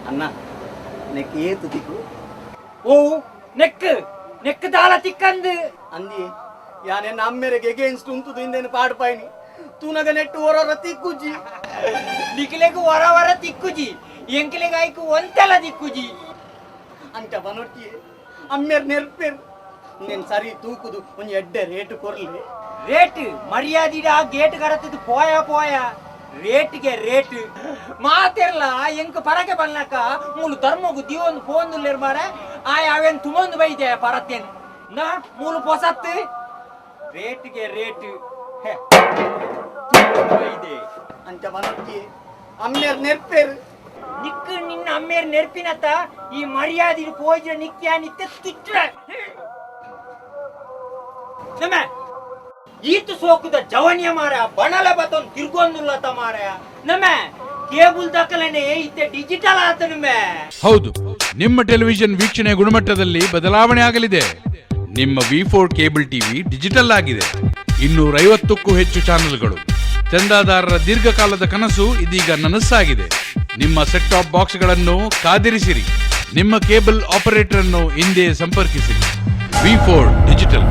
అన్న నీకు ఏ తుదికు ఓ నెక్ దాలా తిక్కందు అంది యానే నమ్మెరకి ఎగేన్స్ట్ ఉంటుంది ఇందేని పాడుపాయని తూనగ నెట్టు ఓరొర తిక్కుజಿ ನಿಖಿಲೆಗೂ ವರ ತಿಕ್ಕುಜಿ ಎಂಕಿಲೆಗಾಯ್ಕು ಒಂತೆಲ್ಲ ದಿಕ್ಕುಜಿ ಅಂತ ಬನೊಟ್ಟಿ ಅಮ್ಮೆರ್ ನೆರ್ಪೆರ್ నేను సరి తూకుదు కొంచెం ఎడ్డే రేటు కొరలే ರೇಟ್ ಮರ್ಯಾದಿಡ ಗೇಟ್ ಕಡತಿದ್ದು పోయా ರೇಟ್ಗೆ ರೇಟ್ ಮಾತೆರ್ಲ ಎಂಕ್ ಪರಕೆ ಬನ್ನಕ ಮೂಲು ಧರ್ಮಗು ದಿವೊಂದು ಪೋಂದುಲ್ಲೇರ್ ಮಾರೆ ಆಯ್ ಅವೇನ್ ತುಮೊಂದು ಬೈದೆ ಪರತ್ತೇನು ನಾ ಮೂಲು ಪೊಸತ್ತು ರೇಟ್ಗೆ ರೇಟ್ ಬೈದೆ ಅಂತ ಬನೊಟ್ಟಿ ಅಮ್ಮೆರ್ ನೆರ್ಪೆರ್ ನಿಕ್ಕ ನಿನ್ನ ಅಮ್ಮೇರ್ ನೆರ್ಪಿನತ್ತ ಈ ಮರ್ಯಾದಿಡು ಪೋಯ್ರ ನಿಕ್ಕ್ಯಾ ನಿತ್ತೆ ತುಟ್ರೆ ನಮೆ ಈತು ಸೋಕುದ ಜವನಿಯ ಮಾರ ಬಣಲ ಬತ್ತೊಂದು ತಿರ್ಗೊಂದುಲ್ಲತ ಮಾರ ನಮೆ ಕೇಬಲ್ ದಕ್ಕಲನೆ ಇತ್ತೆ ಡಿಜಿಟಲ್ ಆತ ನಮೆ ಹೌದು, ನಿಮ್ಮ ಟೆಲಿವಿಷನ್ ವೀಕ್ಷಣೆ ಗುಣಮಟ್ಟದಲ್ಲಿ ಬದಲಾವಣೆ ಆಗಲಿದೆ. ನಿಮ್ಮ V4 ಕೇಬಲ್ ಟಿವಿ ಡಿಜಿಟಲ್ ಆಗಿದೆ. 250ಕ್ಕೂ ಹೆಚ್ಚು ಚಾನೆಲ್ಗಳು. ಚಂದಾದಾರರ ದೀರ್ಘಕಾಲದ ಕನಸು ಇದೀಗ ನನಸಾಗಿದೆ. ನಿಮ್ಮ ಸೆಟ್ ಟಾಪ್ ಬಾಕ್ಸ್ಗಳನ್ನು ಕಾದಿರಿಸಿರಿ. ನಿಮ್ಮ ಕೇಬಲ್ ಆಪರೇಟರ್ ಅನ್ನು ಹಿಂದೆ ಸಂಪರ್ಕಿಸಿರಿ. V4 digital.